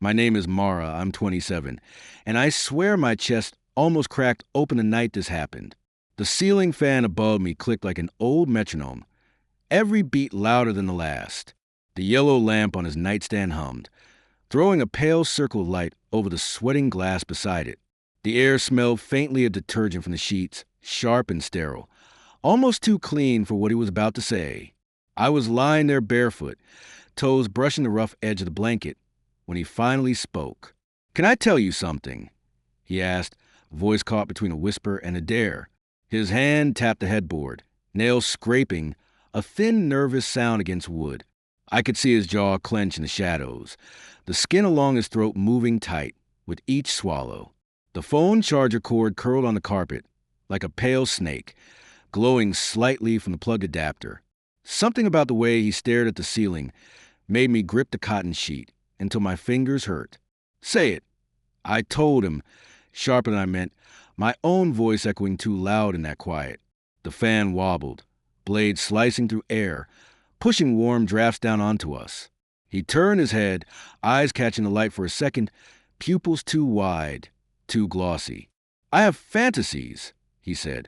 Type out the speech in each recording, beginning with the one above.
My name is Mara, I'm 27, and I swear my chest almost cracked open the night this happened. The ceiling fan above me clicked like an old metronome, every beat louder than the last. The yellow lamp on his nightstand hummed, throwing a pale circle of light over the sweating glass beside it. The air smelled faintly of detergent from the sheets, sharp and sterile, almost too clean for what he was about to say. I was lying there barefoot, toes brushing the rough edge of the blanket, when he finally spoke. "Can I tell you something?" he asked, voice caught between a whisper and a dare. His hand tapped the headboard, nails scraping, a thin, nervous sound against wood. I could see his jaw clench in the shadows, the skin along his throat moving tight with each swallow. The phone charger cord curled on the carpet like a pale snake, glowing slightly from the plug adapter. Something about the way he stared at the ceiling made me grip the cotton sheet until my fingers hurt. "Say it," I told him, sharper than I meant, my own voice echoing too loud in that quiet. The fan wobbled, blades slicing through air, pushing warm drafts down onto us. He turned his head, eyes catching the light for a second, pupils too wide, too glossy. "I have fantasies," he said,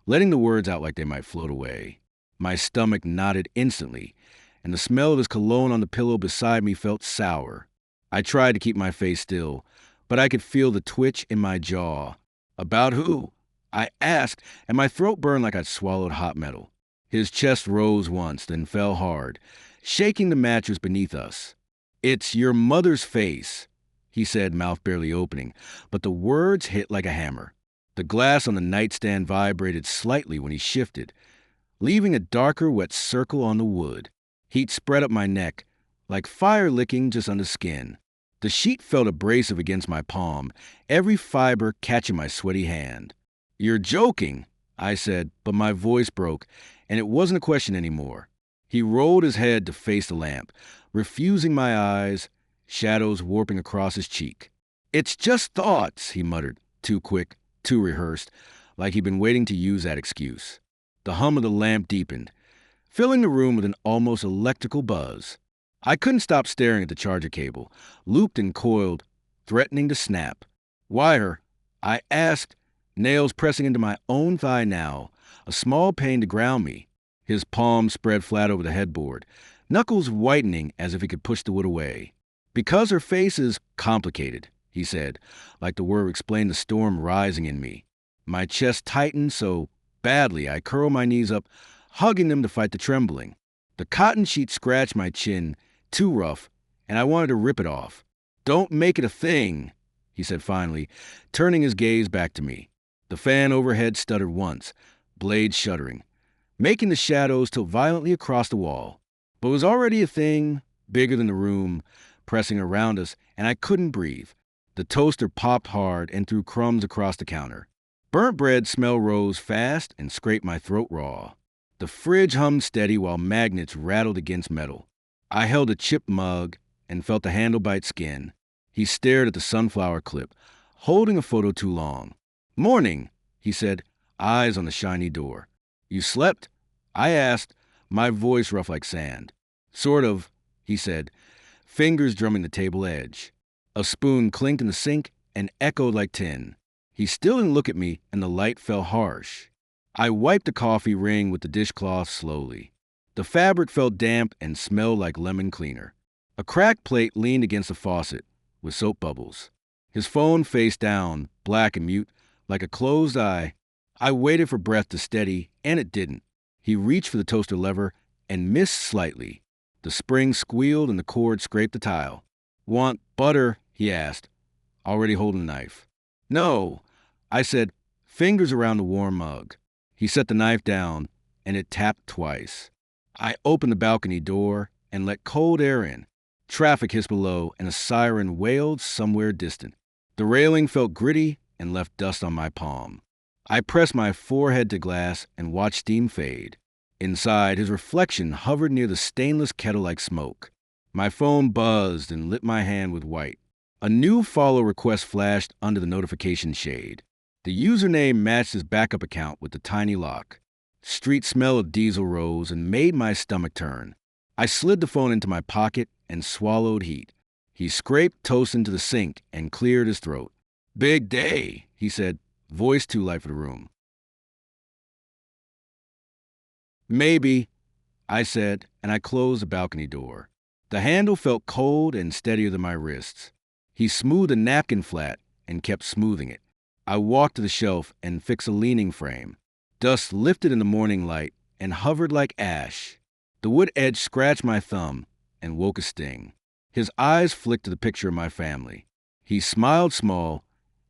letting the words out like they might float away. My stomach knotted instantly, and the smell of his cologne on the pillow beside me felt sour. I tried to keep my face still, but I could feel the twitch in my jaw. "About who?" I asked, and my throat burned like I'd swallowed hot metal. His chest rose once, then fell hard, shaking the mattress beneath us. "It's your mother's face," he said, mouth barely opening, but the words hit like a hammer. The glass on the nightstand vibrated slightly when he shifted, leaving a darker, wet circle on the wood. Heat spread up my neck, like fire licking just under skin. The sheet felt abrasive against my palm, every fiber catching my sweaty hand. "You're joking," I said, but my voice broke, and it wasn't a question anymore. He rolled his head to face the lamp, refusing my eyes, shadows warping across his cheek. "It's just thoughts," he muttered, too quick, too rehearsed, like he'd been waiting to use that excuse. The hum of the lamp deepened, filling the room with an almost electrical buzz. I couldn't stop staring at the charger cable, looped and coiled, threatening to snap. "Wire?" I asked, nails pressing into my own thigh now, a small pain to ground me. His palms spread flat over the headboard, knuckles whitening as if he could push the wood away. "Because her face is complicated," he said, like the word explained the storm rising in me. My chest tightened so badly I curled my knees up, hugging them to fight the trembling. The cotton sheet scratched my chin, too rough, and I wanted to rip it off. "Don't make it a thing," he said finally, turning his gaze back to me. The fan overhead stuttered once, blades shuddering, making the shadows tilt violently across the wall. But it was already a thing, bigger than the room, pressing around us, and I couldn't breathe. The toaster popped hard and threw crumbs across the counter. Burnt bread smell rose fast and scraped my throat raw. The fridge hummed steady while magnets rattled against metal. I held a chipped mug and felt the handle bite skin. He stared at the sunflower clip, holding a photo too long. "Morning," he said, eyes on the shiny door. "You slept?" I asked, my voice rough like sand. "Sort of," he said, fingers drumming the table edge. A spoon clinked in the sink and echoed like tin. He still didn't look at me, and the light fell harsh. I wiped the coffee ring with the dishcloth slowly. The fabric felt damp and smelled like lemon cleaner. A cracked plate leaned against the faucet, with soap bubbles. His phone face down, black and mute, like a closed eye. I waited for breath to steady, and it didn't. He reached for the toaster lever and missed slightly. The spring squealed and the cord scraped the tile. "Want butter?" he asked, already holding the knife. "No," I said, fingers around the warm mug. He set the knife down, and it tapped twice. I opened the balcony door and let cold air in. Traffic hissed below, and a siren wailed somewhere distant. The railing felt gritty and left dust on my palm. I pressed my forehead to glass and watched steam fade. Inside, his reflection hovered near the stainless kettle like smoke. My phone buzzed and lit my hand with white. A new follow request flashed under the notification shade. The username matched his backup account with the tiny lock. Street smell of diesel rose and made my stomach turn. I slid the phone into my pocket and swallowed heat. He scraped toast into the sink and cleared his throat. "Big day," he said, voice too light for the room. "Maybe," I said, and I closed the balcony door. The handle felt cold and steadier than my wrists. He smoothed a napkin flat and kept smoothing it. I walked to the shelf and fixed a leaning frame. Dust lifted in the morning light and hovered like ash. The wood edge scratched my thumb and woke a sting. His eyes flicked to the picture of my family. He smiled small,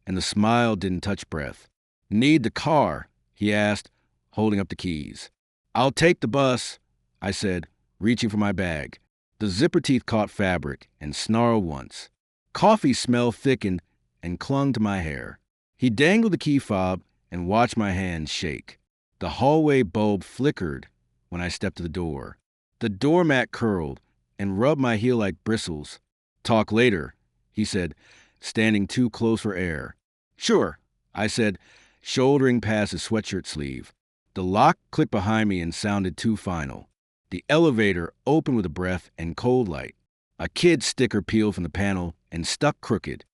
and the smile didn't touch breath. "Need the car?" he asked, holding up the keys. "I'll take the bus," I said, reaching for my bag. The zipper teeth caught fabric and snarled once. Coffee smell thickened and clung to my hair. He dangled the key fob and watched my hands shake. The hallway bulb flickered when I stepped to the door. The doormat curled and rubbed my heel like bristles. "Talk later," he said, standing too close for air. "Sure," I said, shouldering past his sweatshirt sleeve. The lock clicked behind me and sounded too final. The elevator opened with a breath and cold light. A kid's sticker peeled from the panel and stuck crooked.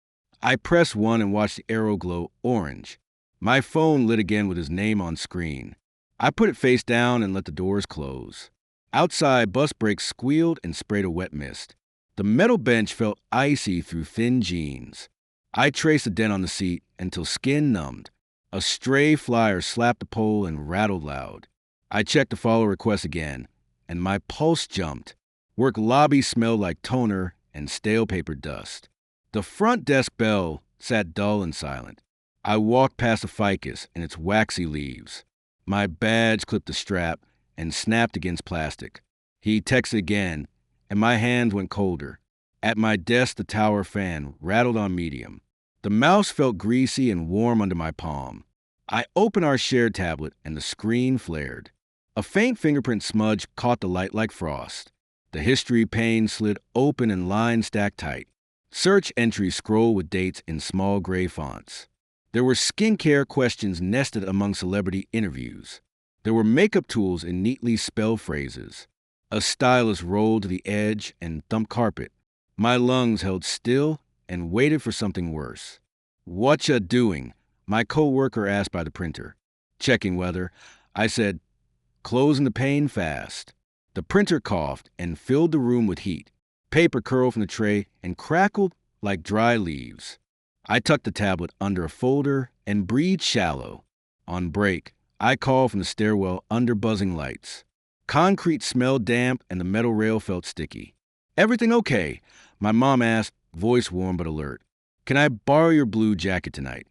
I pressed one and watched the arrow glow orange. My phone lit again with his name on screen. I put it face down and let the doors close. Outside, bus brakes squealed and sprayed a wet mist. The metal bench felt icy through thin jeans. I traced a dent on the seat until skin numbed. A stray flyer slapped the pole and rattled loud. I checked the follow request again, and my pulse jumped. Work lobby smelled like toner and stale paper dust. The front desk bell sat dull and silent. I walked past the ficus and its waxy leaves. My badge clipped the strap and snapped against plastic. He texted again, and my hands went colder. At my desk, the tower fan rattled on medium. The mouse felt greasy and warm under my palm. I opened our shared tablet, and the screen flared. A faint fingerprint smudge caught the light like frost. The history pane slid open and lines stacked tight. Search entries scrolled with dates in small gray fonts. There were skincare questions nested among celebrity interviews. There were makeup tools in neatly spelled phrases. A stylus rolled to the edge and thumped carpet. My lungs held still and waited for something worse. "Whatcha doing?" my coworker asked by the printer. "Checking weather," I said, closing the pane fast. The printer coughed and filled the room with heat. Paper curled from the tray and crackled like dry leaves. I tucked the tablet under a folder and breathed shallow. On break, I called from the stairwell under buzzing lights. Concrete smelled damp and the metal rail felt sticky. "Everything okay?" my mom asked, voice warm but alert. "Can I borrow your blue jacket tonight?"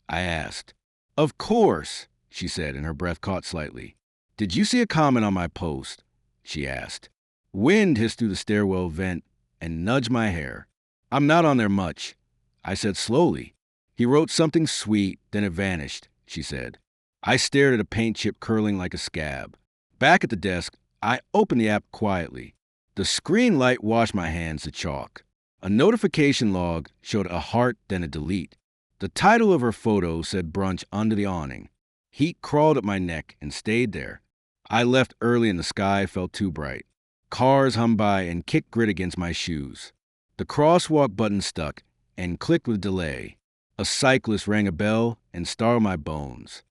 I asked. "Of course," she said, and her breath caught slightly. "Did you see a comment on my post?" she asked. Wind hissed through the stairwell vent and nudged my hair. "I'm not on there much," I said slowly. "He wrote something sweet, then it vanished," she said. I stared at a paint chip curling like a scab. Back at the desk, I opened the app quietly. The screen light washed my hands to chalk. A notification log showed a heart, then a delete. The title of her photo said brunch under the awning. Heat crawled up my neck and stayed there. I left early and the sky felt too bright. Cars hummed by and kicked grit against my shoes. The crosswalk button stuck and clicked with delay. A cyclist rang a bell and startled my bones.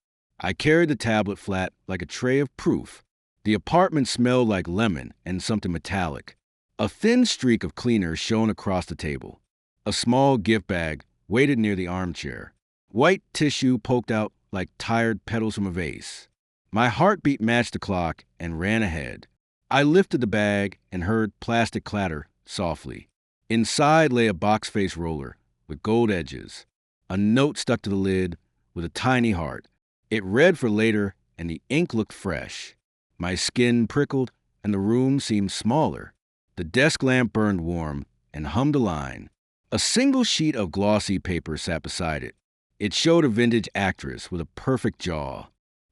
I carried the tablet flat like a tray of proof. The apartment smelled like lemon and something metallic. A thin streak of cleaner shone across the table. A small gift bag waited near the armchair. White tissue poked out like tired petals from a vase. My heartbeat matched the clock and ran ahead. I lifted the bag and heard plastic clatter softly. Inside lay a box-face roller with gold edges. A note stuck to the lid with a tiny heart. It read for later, and the ink looked fresh. My skin prickled, and the room seemed smaller. The desk lamp burned warm and hummed a line. A single sheet of glossy paper sat beside it. It showed a vintage actress with a perfect jaw.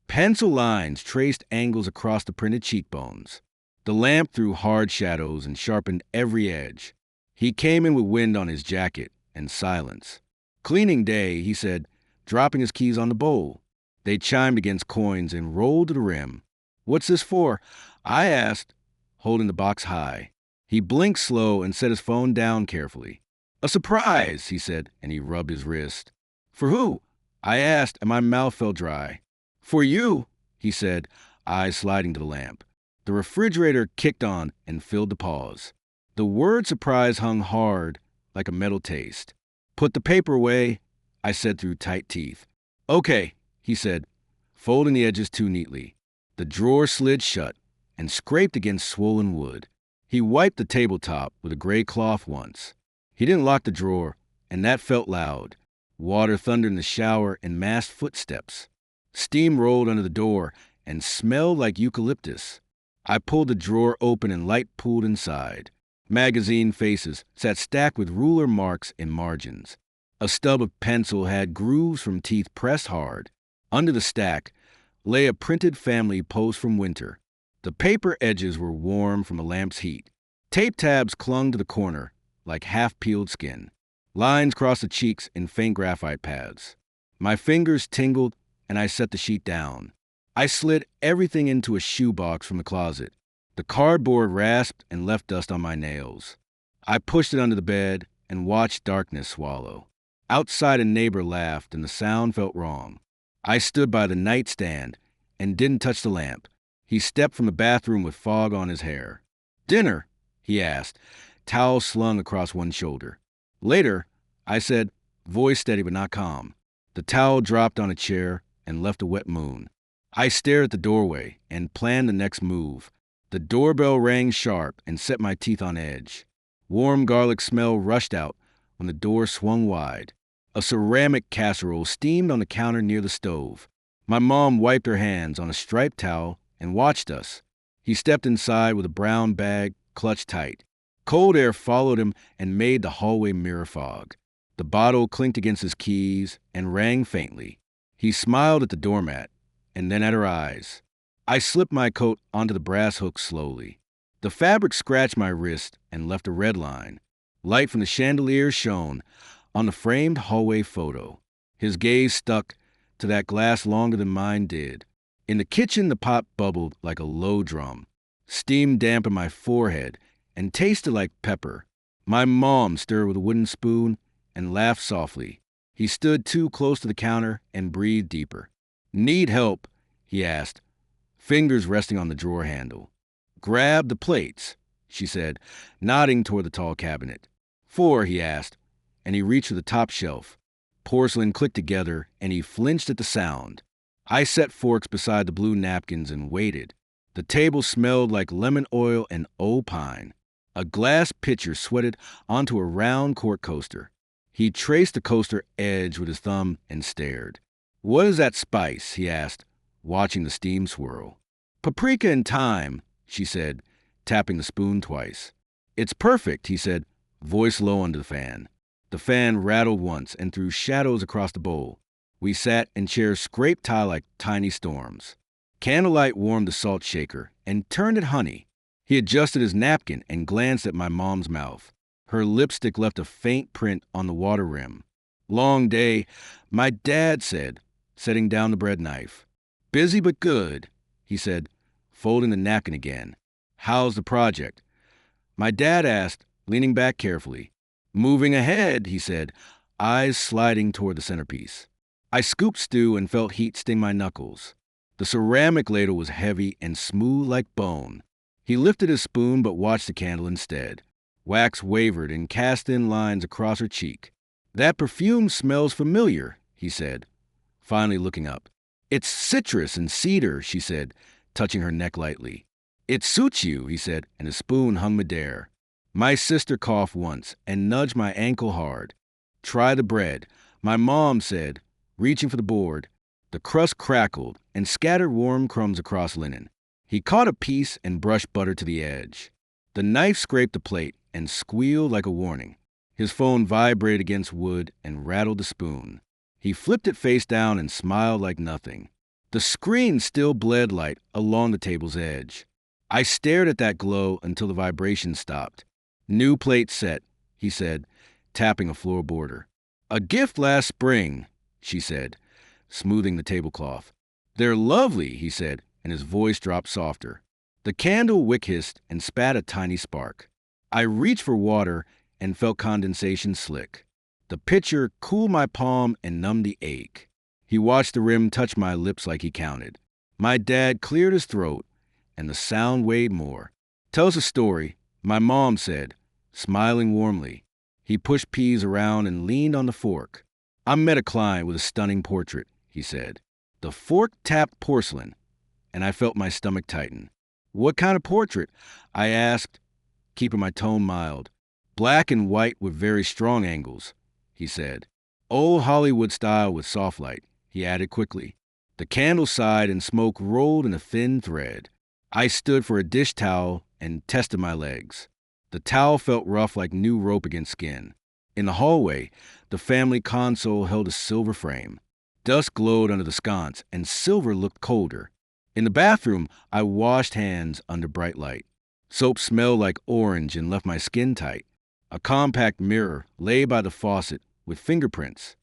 Pencil lines traced angles across the printed cheekbones. The lamp threw hard shadows and sharpened every edge. He came in with wind on his jacket and silence. "Cleaning day," he said, dropping his keys on the bowl. They chimed against coins and rolled to the rim. "What's this for?" I asked, holding the box high. He blinked slow and set his phone down carefully. "A surprise," he said, and he rubbed his wrist. "For who?" I asked, and my mouth felt dry. "For you," he said, eyes sliding to the lamp. The refrigerator kicked on and filled the pause. The word surprise hung hard like a metal taste. "Put the paper away," I said through tight teeth. "Okay," he said, folding the edges too neatly. The drawer slid shut and scraped against swollen wood. He wiped the tabletop with a gray cloth once. He didn't lock the drawer, and that felt loud. Water thundered in the shower and masked footsteps. Steam rolled under the door and smelled like eucalyptus. I pulled the drawer open and light pooled inside. Magazine faces sat stacked with ruler marks in margins. A stub of pencil had grooves from teeth pressed hard. Under the stack lay a printed family post from winter. The paper edges were warm from the lamp's heat. Tape tabs clung to the corner like half-peeled skin. Lines crossed the cheeks in faint graphite paths. My fingers tingled, and I set the sheet down. I slid everything into a shoebox from the closet. The cardboard rasped and left dust on my nails. I pushed it under the bed and watched darkness swallow. Outside, a neighbor laughed, and the sound felt wrong. I stood by the nightstand and didn't touch the lamp. He stepped from the bathroom with fog on his hair. "Dinner?" he asked, towel slung across one shoulder. "Later," I said, voice steady but not calm. The towel dropped on a chair and left a wet moon. I stared at the doorway and planned the next move. The doorbell rang sharp and set my teeth on edge. Warm garlic smell rushed out when the door swung wide. A ceramic casserole steamed on the counter near the stove. My mom wiped her hands on a striped towel and watched us. He stepped inside with a brown bag clutched tight. Cold air followed him and made the hallway mirror fog. The bottle clinked against his keys and rang faintly. He smiled at the doormat and then at her eyes. I slipped my coat onto the brass hook slowly. The fabric scratched my wrist and left a red line. Light from the chandelier shone on the framed hallway photo. His gaze stuck to that glass longer than mine did. In the kitchen, the pot bubbled like a low drum. Steam dampened my forehead and tasted like pepper. My mom stirred with a wooden spoon and laughed softly. He stood too close to the counter and breathed deeper. "Need help?" he asked, fingers resting on the drawer handle. "Grab the plates," she said, nodding toward the tall cabinet. "4?" he asked, and he reached for the top shelf. Porcelain clicked together, and he flinched at the sound. I set forks beside the blue napkins and waited. The table smelled like lemon oil and old pine. A glass pitcher sweated onto a round quart coaster. He traced the coaster edge with his thumb and stared. "What is that spice?" he asked, watching the steam swirl. "Paprika and thyme," she said, tapping the spoon twice. "It's perfect," he said, voice low under the fan. The fan rattled once and threw shadows across the bowl. We sat in chairs scraped tile like tiny storms. Candlelight warmed the salt shaker and turned it honey. He adjusted his napkin and glanced at my mom's mouth. Her lipstick left a faint print on the water rim. "Long day," my dad said, setting down the bread knife. "Busy but good," he said, folding the napkin again. "How's the project?" My dad asked, leaning back carefully. "Moving ahead," he said, eyes sliding toward the centerpiece. I scooped stew and felt heat sting my knuckles. The ceramic ladle was heavy and smooth like bone. He lifted his spoon but watched the candle instead. Wax wavered and cast in lines across her cheek. "That perfume smells familiar," he said, finally looking up. "It's citrus and cedar," she said, touching her neck lightly. "It suits you," he said, and his spoon hung midair. My sister coughed once and nudged my ankle hard. "Try the bread," my mom said, reaching for the board. The crust crackled and scattered warm crumbs across linen. He caught a piece and brushed butter to the edge. The knife scraped the plate and squealed like a warning. His phone vibrated against wood and rattled the spoon. He flipped it face down and smiled like nothing. The screen still bled light along the table's edge. I stared at that glow until the vibration stopped. "New plate set," he said, tapping a floor border. "A gift last spring," she said, smoothing the tablecloth. "They're lovely," he said, and his voice dropped softer. The candle wick hissed and spat a tiny spark. I reached for water and felt condensation slick. The pitcher cooled my palm and numbed the ache. He watched the rim touch my lips like he counted. My dad cleared his throat, and the sound weighed more. "Tell us a story," my mom said, smiling warmly. He pushed peas around and leaned on the fork. "I met a client with a stunning portrait," he said. The fork tapped porcelain, and I felt my stomach tighten. "What kind of portrait?" I asked, keeping my tone mild. "Black and white with very strong angles," he said. "Old Hollywood style with soft light," he added quickly. The candle sighed and smoke rolled in a thin thread. I stood for a dish towel and tested my legs. The towel felt rough like new rope against skin. In the hallway, the family console held a silver frame. Dust glowed under the sconce, and silver looked colder. In the bathroom, I washed hands under bright light. Soap smelled like orange and left my skin tight. A compact mirror lay by the faucet with fingerprints.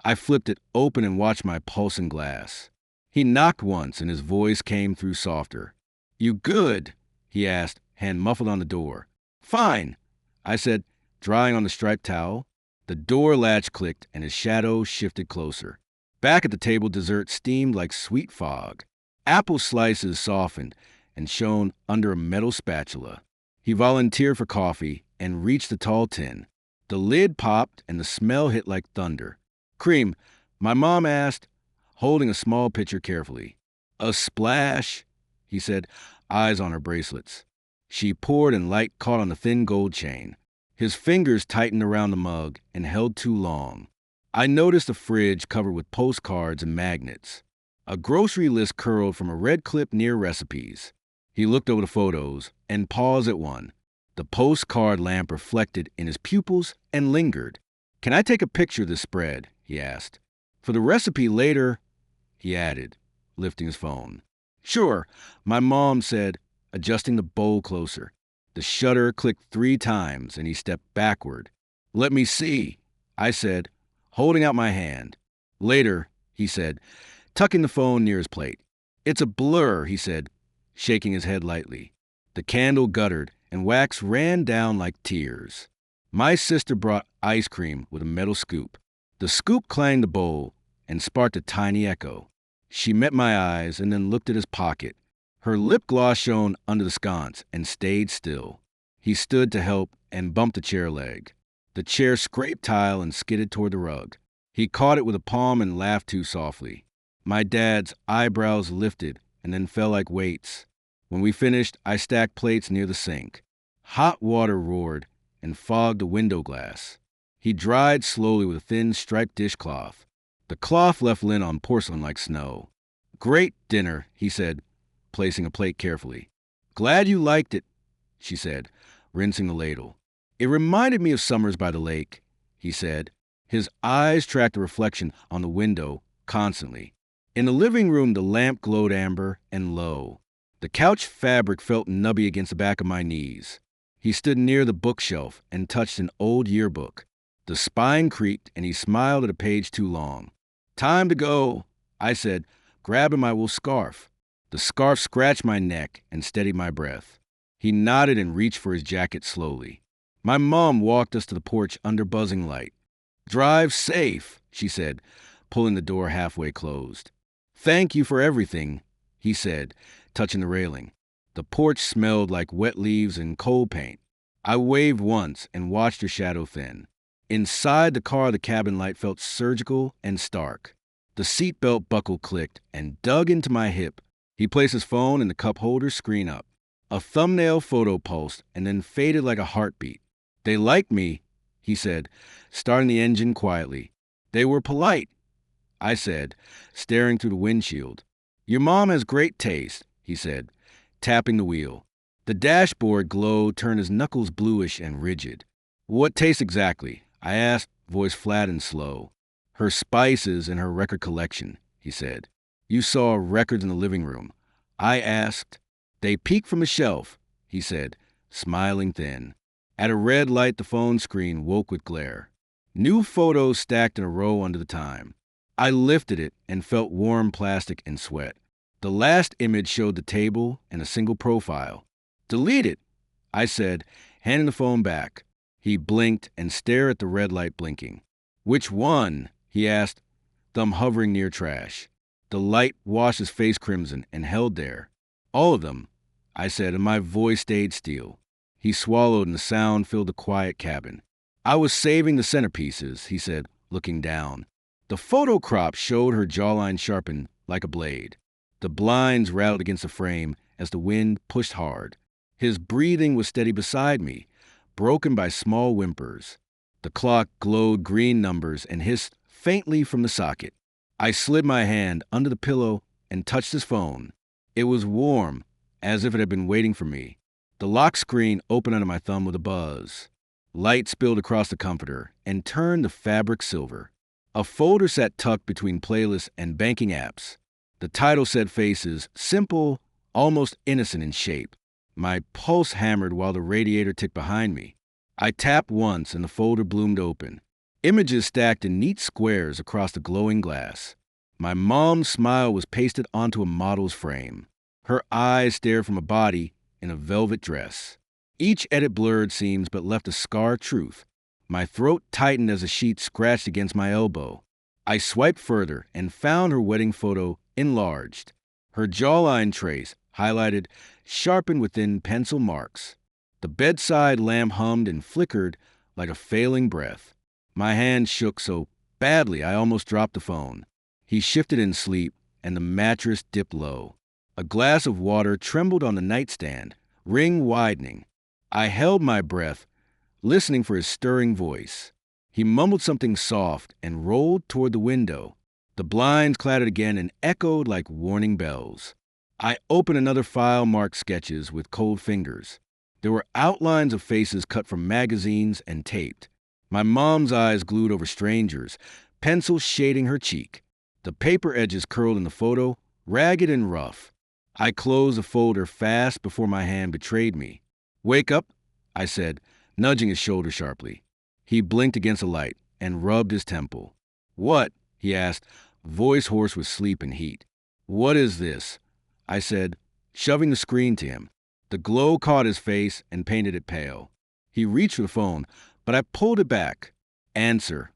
I flipped it open and watched my pulsing glass. He knocked once, and his voice came through softer. "You good?" he asked, hand muffled on the door. "Fine," I said, drying on the striped towel. The door latch clicked, and his shadow shifted closer. Back at the table, dessert steamed like sweet fog. Apple slices softened and shone under a metal spatula. He volunteered for coffee and reached the tall tin. The lid popped, and the smell hit like thunder. "Cream?" my mom asked, holding a small pitcher carefully. "A splash," he said, eyes on her bracelets. She poured, and light caught on the thin gold chain. His fingers tightened around the mug and held too long. I noticed a fridge covered with postcards and magnets. A grocery list curled from a red clip near recipes. He looked over the photos and paused at one. The postcard lamp reflected in his pupils and lingered. "Can I take a picture of this spread?" he asked. "For the recipe later," he added, lifting his phone. "Sure," my mom said, adjusting the bowl closer. The shutter clicked 3 times, and he stepped backward. "Let me see," I said, holding out my hand. "Later," he said, tucking the phone near his plate. "It's a blur," he said, shaking his head lightly. The candle guttered, and wax ran down like tears. My sister brought ice cream with a metal scoop. The scoop clanged the bowl and sparked a tiny echo. She met my eyes and then looked at his pocket. Her lip gloss shone under the sconce and stayed still. He stood to help and bumped the chair leg. The chair scraped tile and skidded toward the rug. He caught it with a palm and laughed too softly. My dad's eyebrows lifted and then fell like weights. When we finished, I stacked plates near the sink. Hot water roared and fogged the window glass. He dried slowly with a thin striped dishcloth. The cloth left lint on porcelain like snow. "Great dinner," he said, placing a plate carefully. "Glad you liked it," she said, rinsing the ladle. "It reminded me of summers by the lake," he said. His eyes tracked the reflection on the window constantly. In the living room, the lamp glowed amber and low. The couch fabric felt nubby against the back of my knees. He stood near the bookshelf and touched an old yearbook. The spine creaked, and he smiled at a page too long. "Time to go," I said, grabbing my wool scarf. The scarf scratched my neck and steadied my breath. He nodded and reached for his jacket slowly. My mom walked us to the porch under buzzing light. "Drive safe," she said, pulling the door halfway closed. "Thank you for everything," he said, touching the railing. The porch smelled like wet leaves and coal paint. I waved once and watched her shadow thin. Inside the car, the cabin light felt surgical and stark. The seatbelt buckle clicked and dug into my hip. He placed his phone in the cup holder, screen up. A thumbnail photo pulsed and then faded like a heartbeat. "They liked me," he said, starting the engine quietly. "They were polite," I said, staring through the windshield. "Your mom has great taste," he said, tapping the wheel. The dashboard glow turned his knuckles bluish and rigid. "What taste exactly?" I asked, voice flat and slow. "Her spices and her record collection," he said. "You saw records in the living room." I asked. "They peeked from a shelf," he said, smiling thin. At a red light, the phone screen woke with glare. New photos stacked in a row under the time. I lifted it and felt warm plastic and sweat. The last image showed the table and a single profile. "Delete it," I said, handing the phone back. He blinked and stared at the red light blinking. "Which one?" he asked, thumb hovering near trash. The light washed his face crimson and held there. "All of them," I said, and my voice stayed still. He swallowed and the sound filled the quiet cabin. "I was saving the centerpieces," he said, looking down. The photo crop showed her jawline sharpened like a blade. The blinds rattled against the frame as the wind pushed hard. His breathing was steady beside me, broken by small whimpers. The clock glowed green numbers and hissed faintly from the socket. I slid my hand under the pillow and touched his phone. It was warm, as if it had been waiting for me. The lock screen opened under my thumb with a buzz. Light spilled across the comforter and turned the fabric silver. A folder sat tucked between playlists and banking apps. The title said Faces, simple, almost innocent in shape. My pulse hammered while the radiator ticked behind me. I tapped once and the folder bloomed open. Images stacked in neat squares across the glowing glass. My mom's smile was pasted onto a model's frame. Her eyes stared from a body in a velvet dress. Each edit blurred seams but left a scarred truth. My throat tightened as a sheet scratched against my elbow. I swiped further and found her wedding photo enlarged. Her jawline trace, highlighted, sharpened within pencil marks. The bedside lamp hummed and flickered like a failing breath. My hand shook so badly I almost dropped the phone. He shifted in sleep, and the mattress dipped low. A glass of water trembled on the nightstand, ring widening. I held my breath, listening for his stirring voice. He mumbled something soft and rolled toward the window. The blinds clattered again and echoed like warning bells. I opened another file marked sketches with cold fingers. There were outlines of faces cut from magazines and taped. My mom's eyes glued over strangers, pencil shading her cheek. The paper edges curled in the photo, ragged and rough. I closed the folder fast before my hand betrayed me. "Wake up," I said, nudging his shoulder sharply. He blinked against the light and rubbed his temple. "What?" he asked, voice hoarse with sleep and heat. "What is this?" I said, shoving the screen to him. The glow caught his face and painted it pale. He reached for the phone, but I pulled it back. "Answer,"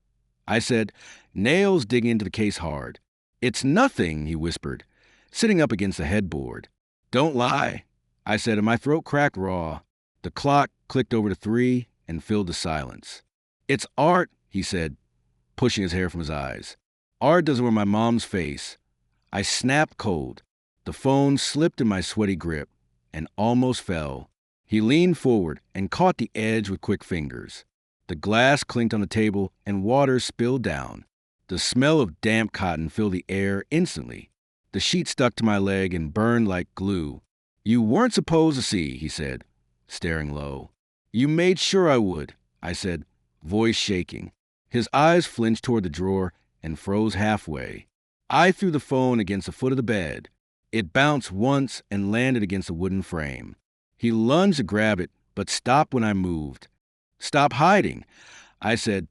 I said, nails digging into the case hard. "It's nothing," he whispered, sitting up against the headboard. "Don't lie," I said, and my throat cracked raw. The clock clicked over to 3 and filled the silence. "It's art," he said, pushing his hair from his eyes. "Art doesn't wear my mom's face." I snapped cold. The phone slipped in my sweaty grip and almost fell. He leaned forward and caught the edge with quick fingers. The glass clinked on the table and water spilled down. The smell of damp cotton filled the air instantly. The sheet stuck to my leg and burned like glue. "You weren't supposed to see," he said, staring low. "You made sure I would," I said, voice shaking. His eyes flinched toward the drawer and froze halfway. I threw the phone against the foot of the bed. It bounced once and landed against the wooden frame. He lunged to grab it, but stopped when I moved. "Stop hiding," I said,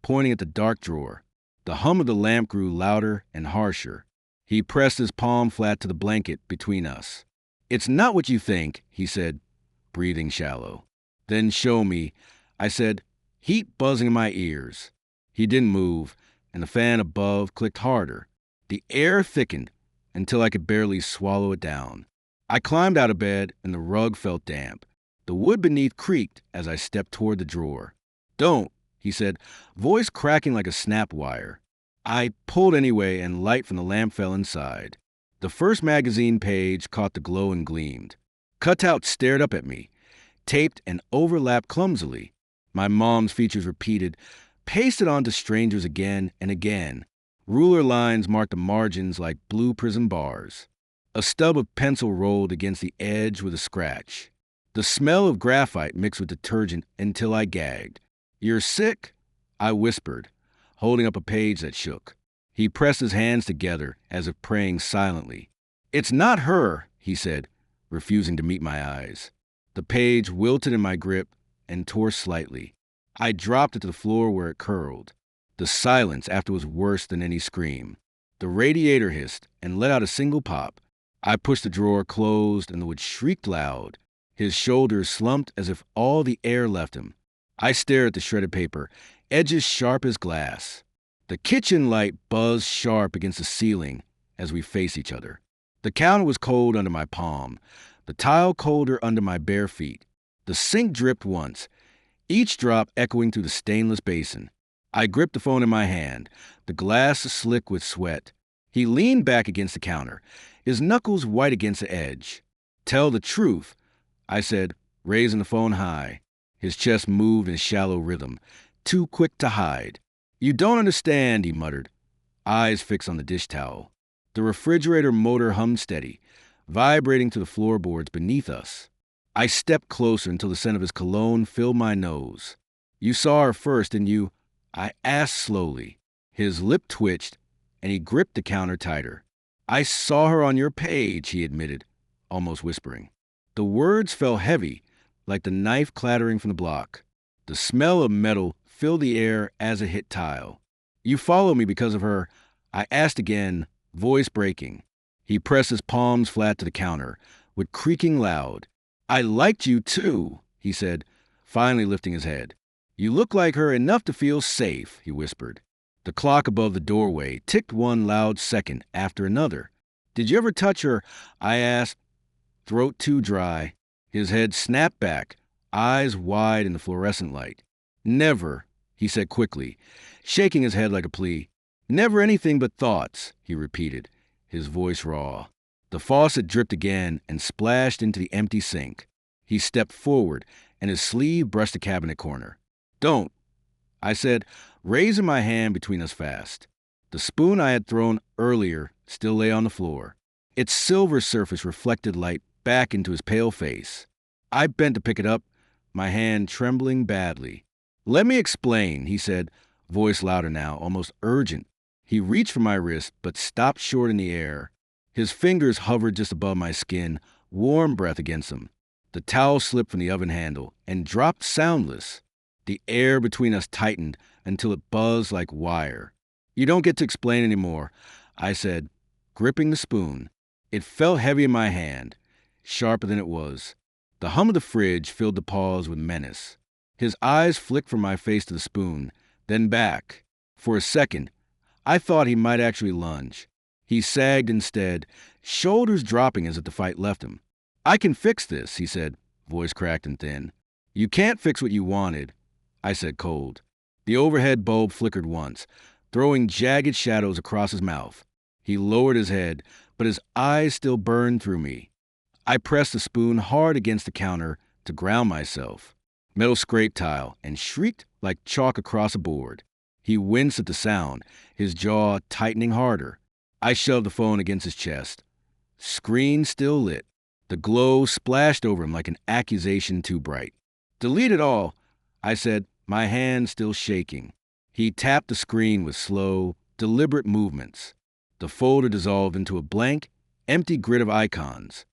pointing at the dark drawer. The hum of the lamp grew louder and harsher. He pressed his palm flat to the blanket between us. "It's not what you think," he said, breathing shallow. "Then show me," I said, heat buzzing in my ears. He didn't move, and the fan above clicked harder. The air thickened until I could barely swallow it down. I climbed out of bed, and the rug felt damp. The wood beneath creaked as I stepped toward the drawer. "Don't," he said, voice cracking like a snap wire. I pulled anyway, and light from the lamp fell inside. The first magazine page caught the glow and gleamed. Cutouts stared up at me, taped and overlapped clumsily. My mom's features repeated, pasted onto strangers again and again. Ruler lines marked the margins like blue prism bars. A stub of pencil rolled against the edge with a scratch. The smell of graphite mixed with detergent until I gagged. "You're sick?" I whispered, holding up a page that shook. He pressed his hands together as if praying silently. "It's not her," he said, refusing to meet my eyes. The page wilted in my grip and tore slightly. I dropped it to the floor where it curled. The silence after was worse than any scream. The radiator hissed and let out a single pop. I pushed the drawer closed and the wood shrieked loud. His shoulders slumped as if all the air left him. I stare at the shredded paper, edges sharp as glass. The kitchen light buzzed sharp against the ceiling as we face each other. The counter was cold under my palm, the tile colder under my bare feet. The sink dripped once, each drop echoing through the stainless basin. I gripped the phone in my hand, the glass slick with sweat. He leaned back against the counter, his knuckles white against the edge. "Tell the truth," I said, raising the phone high. His chest moved in shallow rhythm, too quick to hide. "You don't understand," he muttered, eyes fixed on the dish towel. The refrigerator motor hummed steady, vibrating to the floorboards beneath us. I stepped closer until the scent of his cologne filled my nose. "You saw her first, didn't you?" I asked slowly. His lip twitched, and he gripped the counter tighter. "I saw her on your page," he admitted, almost whispering. The words fell heavy, like the knife clattering from the block. The smell of metal filled the air as it hit tile. "You followed me because of her?" I asked again, voice breaking. He pressed his palms flat to the counter, with creaking loud. "I liked you too," he said, finally lifting his head. "You look like her enough to feel safe," he whispered. The clock above the doorway ticked one loud second after another. "Did you ever touch her?" I asked, throat too dry. His head snapped back, eyes wide in the fluorescent light. "Never," he said quickly, shaking his head like a plea. "Never anything but thoughts," he repeated, his voice raw. The faucet dripped again and splashed into the empty sink. He stepped forward, and his sleeve brushed the cabinet corner. "Don't," I said, raising my hand between us fast. The spoon I had thrown earlier still lay on the floor. Its silver surface reflected light back into his pale face. I bent to pick it up, my hand trembling badly. "Let me explain," he said, voice louder now, almost urgent. He reached for my wrist, but stopped short in the air. His fingers hovered just above my skin, warm breath against them. The towel slipped from the oven handle and dropped soundless. The air between us tightened until it buzzed like wire. "You don't get to explain anymore," I said, gripping the spoon. It felt heavy in my hand, sharper than it was. The hum of the fridge filled the pause with menace. His eyes flicked from my face to the spoon, then back. For a second, I thought he might actually lunge. He sagged instead, shoulders dropping as if the fight left him. "I can fix this," he said, voice cracked and thin. "You can't fix what you wanted," I said cold. The overhead bulb flickered once, throwing jagged shadows across his mouth. He lowered his head, but his eyes still burned through me. I pressed the spoon hard against the counter to ground myself. Metal scraped tile and shrieked like chalk across a board. He winced at the sound, his jaw tightening harder. I shoved the phone against his chest. Screen still lit. The glow splashed over him like an accusation too bright. "Delete it all," I said, my hand still shaking. He tapped the screen with slow, deliberate movements. The folder dissolved into a blank, empty grid of icons.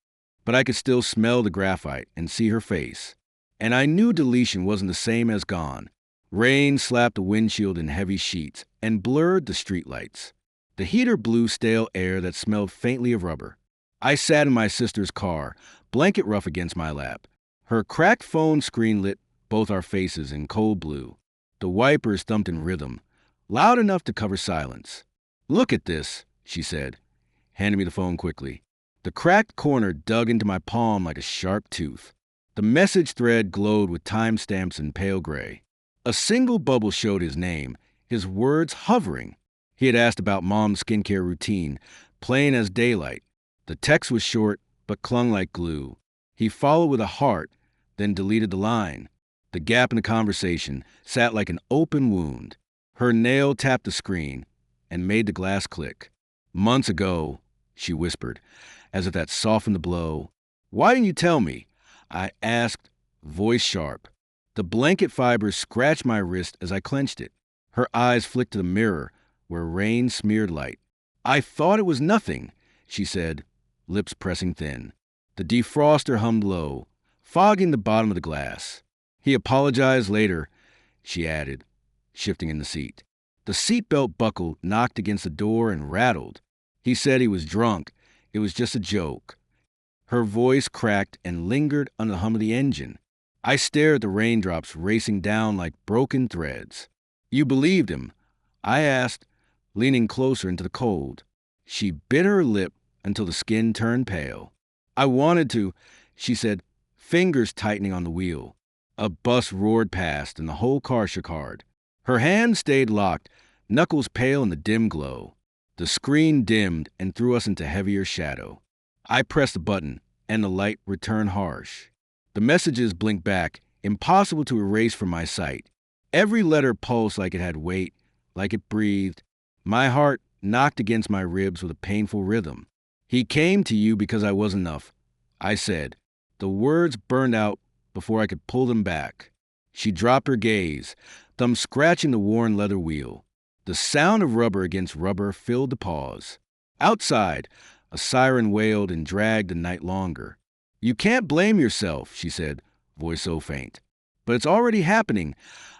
But I could still smell the graphite and see her face. And I knew deletion wasn't the same as gone. Rain slapped the windshield in heavy sheets and blurred the streetlights. The heater blew stale air that smelled faintly of rubber. I sat in my sister's car, blanket rough against my lap. Her cracked phone screen lit both our faces in cold blue. The wipers thumped in rhythm, loud enough to cover silence. "Look at this," she said, handing me the phone quickly. The cracked corner dug into my palm like a sharp tooth. The message thread glowed with timestamps in pale gray. A single bubble showed his name, his words hovering. He had asked about Mom's skincare routine, plain as daylight. The text was short, but clung like glue. He followed with a heart, then deleted the line. The gap in the conversation sat like an open wound. Her nail tapped the screen and made the glass click. "Months ago," she whispered, as if that softened the blow. "Why didn't you tell me?" I asked, voice sharp. The blanket fibers scratched my wrist as I clenched it. Her eyes flicked to the mirror, where rain smeared light. "I thought it was nothing," she said, lips pressing thin. The defroster hummed low, fogging the bottom of the glass. "He apologized later," she added, shifting in the seat. The seatbelt buckle knocked against the door and rattled. "He said he was drunk. It was just a joke." Her voice cracked and lingered on the hum of the engine. I stared at the raindrops racing down like broken threads. You believed him? I asked, leaning closer into the cold. She bit her lip until the skin turned pale. I wanted to, she said, fingers tightening on the wheel. A bus roared past and the whole car shook hard. Her hand stayed locked, knuckles pale in the dim glow. The screen dimmed and threw us into heavier shadow. I pressed a button, and the light returned harsh. The messages blinked back, impossible to erase from my sight. Every letter pulsed like it had weight, like it breathed. My heart knocked against my ribs with a painful rhythm. He came to you because I was enough, I said. The words burned out before I could pull them back. She dropped her gaze, thumb scratching the worn leather wheel. The sound of rubber against rubber filled the pause. Outside, a siren wailed and dragged the night longer. You can't blame yourself, she said, voice so faint. But it's already happening.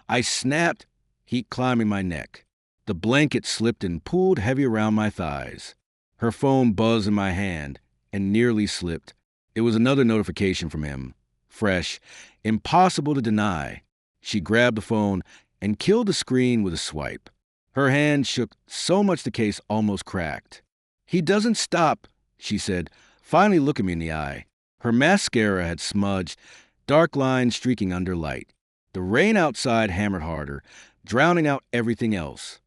I snapped, heat climbing my neck. The blanket slipped and pulled heavy around my thighs. Her phone buzzed in my hand and nearly slipped. It was another notification from him. Fresh, impossible to deny. She grabbed the phone and killed the screen with a swipe. Her hand shook so much the case almost cracked. He doesn't stop, she said, finally looking me in the eye. Her mascara had smudged, dark lines streaking under light. The rain outside hammered harder, drowning out everything else.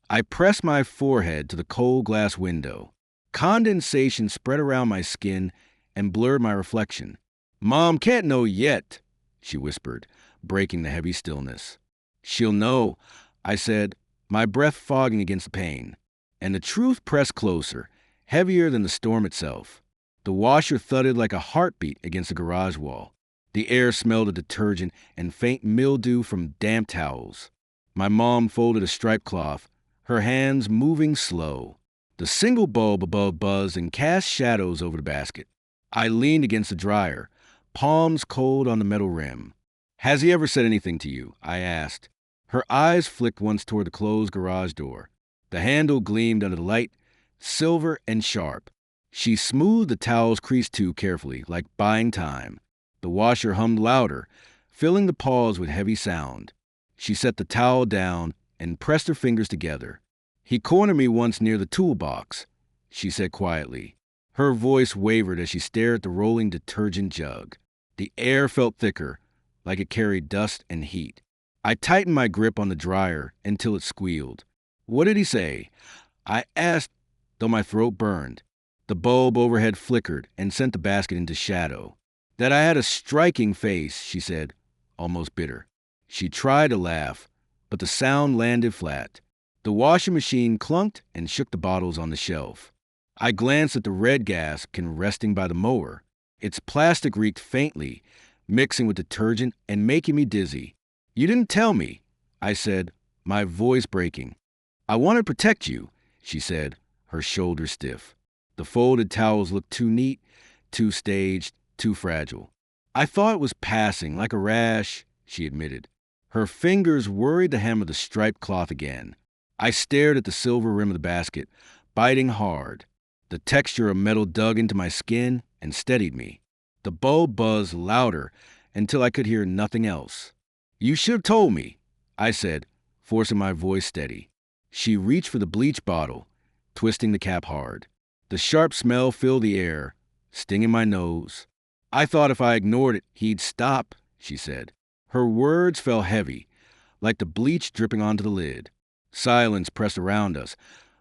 I pressed my forehead to the cold glass window. Condensation spread around my skin and blurred my reflection. Mom can't know yet, she whispered, breaking the heavy stillness. She'll know, I said, my breath fogging against the pain. And the truth pressed closer, heavier than the storm itself. The washer thudded like a heartbeat against the garage wall. The air smelled of detergent and faint mildew from damp towels. My mom folded a striped cloth, her hands moving slow. The single bulb above buzzed and cast shadows over the basket. I leaned against the dryer, palms cold on the metal rim. Has he ever said anything to you? I asked. Her eyes flicked once toward the closed garage door. The handle gleamed under the light, silver and sharp. She smoothed the towel's crease too carefully, like buying time. The washer hummed louder, filling the pause with heavy sound. She set the towel down and pressed her fingers together. He cornered me once near the toolbox, she said quietly. Her voice wavered as she stared at the rolling detergent jug. The air felt thicker, like it carried dust and heat. I tightened my grip on the dryer until it squealed. What did he say? I asked, though my throat burned. The bulb overhead flickered and sent the basket into shadow. That I had a striking face, she said, almost bitter. She tried to laugh, but the sound landed flat. The washing machine clunked and shook the bottles on the shelf. I glanced at the red gasket resting by the mower. Its plastic reeked faintly, mixing with detergent and making me dizzy. You didn't tell me, I said, my voice breaking. I want to protect you, she said, her shoulders stiff. The folded towels looked too neat, too staged, too fragile. I thought it was passing, like a rash, she admitted. Her fingers worried the hem of the striped cloth again. I stared at the silver rim of the basket, biting hard. The texture of metal dug into my skin and steadied me. The bulb buzzed louder until I could hear nothing else. You should have told me, I said, forcing my voice steady. She reached for the bleach bottle, twisting the cap hard. The sharp smell filled the air, stinging my nose. I thought if I ignored it, he'd stop, she said. Her words fell heavy, like the bleach dripping onto the lid. Silence pressed around us,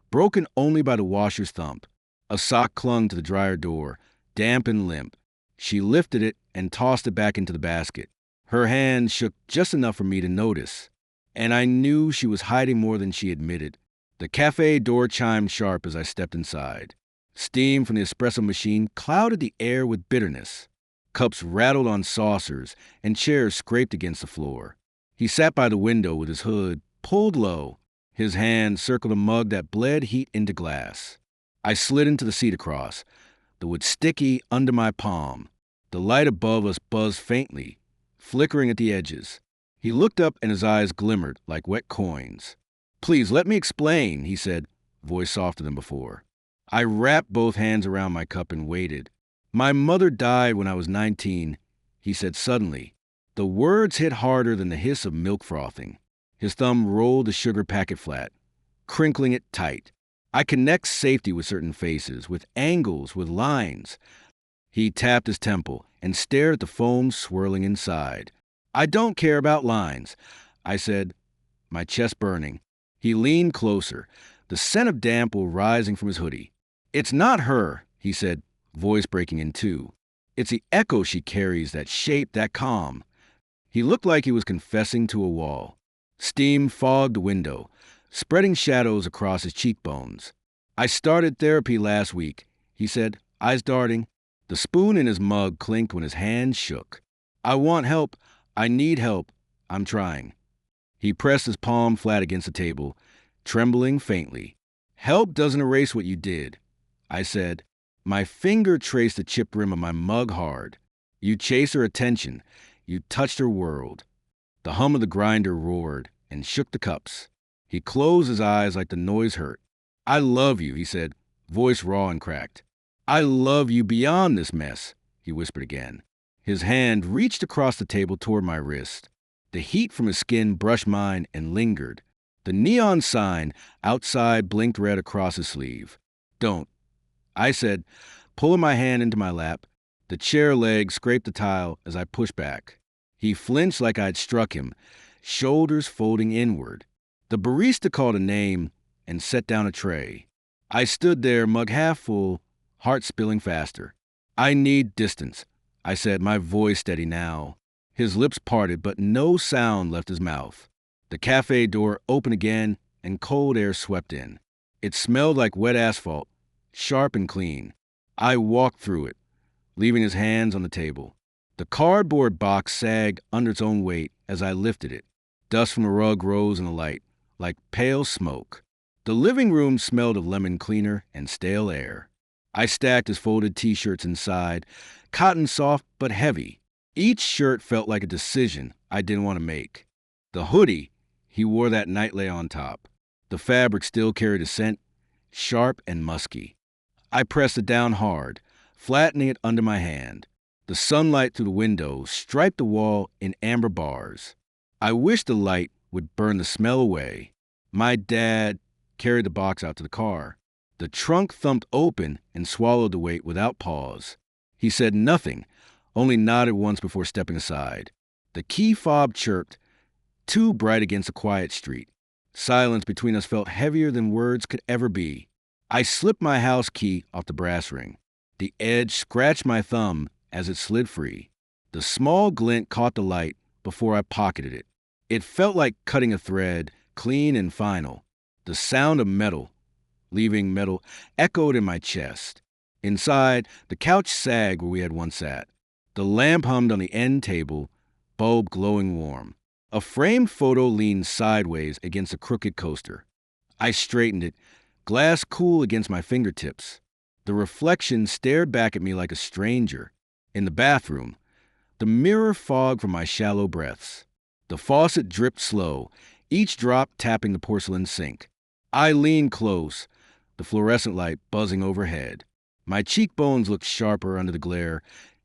broken only by the washer's thump. A sock clung to the dryer door, damp and limp. She lifted it and tossed it back into the basket. Her hand shook just enough for me to notice, and I knew she was hiding more than she admitted. The cafe door chimed sharp as I stepped inside. Steam from the espresso machine clouded the air with bitterness. Cups rattled on saucers, and chairs scraped against the floor. He sat by the window with his hood pulled low. His hand circled a mug that bled heat into glass. I slid into the seat across, the wood sticky under my palm. The light above us buzzed faintly, flickering at the edges. He looked up and his eyes glimmered like wet coins. Please, let me explain, he said, voice softer than before. I wrapped both hands around my cup and waited. My mother died when I was 19, he said suddenly. The words hit harder than the hiss of milk frothing. His thumb rolled the sugar packet flat, crinkling it tight. I connect safety with certain faces, with angles, with lines. He tapped his temple and stared at the foam swirling inside. I don't care about lines, I said, my chest burning. He leaned closer, the scent of damp rising from his hoodie. It's not her, he said, voice breaking in two. It's the echo she carries, that shape, that calm. He looked like he was confessing to a wall. Steam fogged the window, spreading shadows across his cheekbones. I started therapy last week, he said, eyes darting. The spoon in his mug clinked when his hand shook. I want help. I need help. I'm trying. He pressed his palm flat against the table, trembling faintly. Help doesn't erase what you did, I said. My finger traced the chipped rim of my mug hard. You chased her attention. You touched her world. The hum of the grinder roared and shook the cups. He closed his eyes like the noise hurt. I love you, he said, voice raw and cracked. I love you beyond this mess, he whispered again. His hand reached across the table toward my wrist. The heat from his skin brushed mine and lingered. The neon sign outside blinked red across his sleeve. Don't, I said, pulling my hand into my lap. The chair leg scraped the tile as I pushed back. He flinched like I'd struck him, shoulders folding inward. The barista called a name and set down a tray. I stood there, mug half full, heart spilling faster. I need distance, I said, my voice steady now. His lips parted, but no sound left his mouth. The cafe door opened again, and cold air swept in. It smelled like wet asphalt, sharp and clean. I walked through it, leaving his hands on the table. The cardboard box sagged under its own weight as I lifted it. Dust from the rug rose in the light, like pale smoke. The living room smelled of lemon cleaner and stale air. I stacked his folded T-shirts inside, cotton soft but heavy. Each shirt felt like a decision I didn't want to make. The hoodie, he wore that night lay on top. The fabric still carried a scent, sharp and musky. I pressed it down hard, flattening it under my hand. The sunlight through the window striped the wall in amber bars. I wished the light would burn the smell away. My dad carried the box out to the car. The trunk thumped open and swallowed the weight without pause. He said nothing, only nodded once before stepping aside. The key fob chirped, too bright against the quiet street. Silence between us felt heavier than words could ever be. I slipped my house key off the brass ring. The edge scratched my thumb as it slid free. The small glint caught the light before I pocketed it. It felt like cutting a thread, clean and final. The sound of metal, leaving metal, echoed in my chest. Inside, the couch sagged where we had once sat. The lamp hummed on the end table, bulb glowing warm. A framed photo leaned sideways against a crooked coaster. I straightened it, glass cool against my fingertips. The reflection stared back at me like a stranger. In the bathroom, the mirror fogged from my shallow breaths. The faucet dripped slow, each drop tapping the porcelain sink. I leaned close, the fluorescent light buzzing overhead. My cheekbones looked sharper under the glare,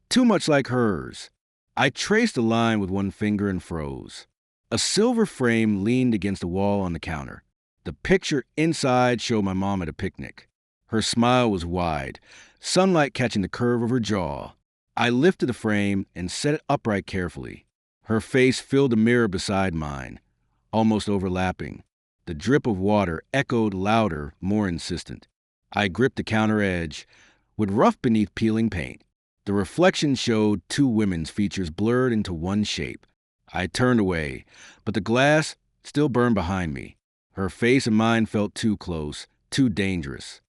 too much like hers. I traced a line with one finger and froze. A silver frame leaned against the wall on the counter. The picture inside showed my mom at a picnic. Her smile was wide, sunlight catching the curve of her jaw. I lifted the frame and set it upright carefully. Her face filled the mirror beside mine, almost overlapping. The drip of water echoed louder, more insistent. I gripped the counter edge, would rough beneath peeling paint. The reflection showed two women's features blurred into one shape. I turned away, but the glass still burned behind me. Her face and mine felt too close, too dangerous.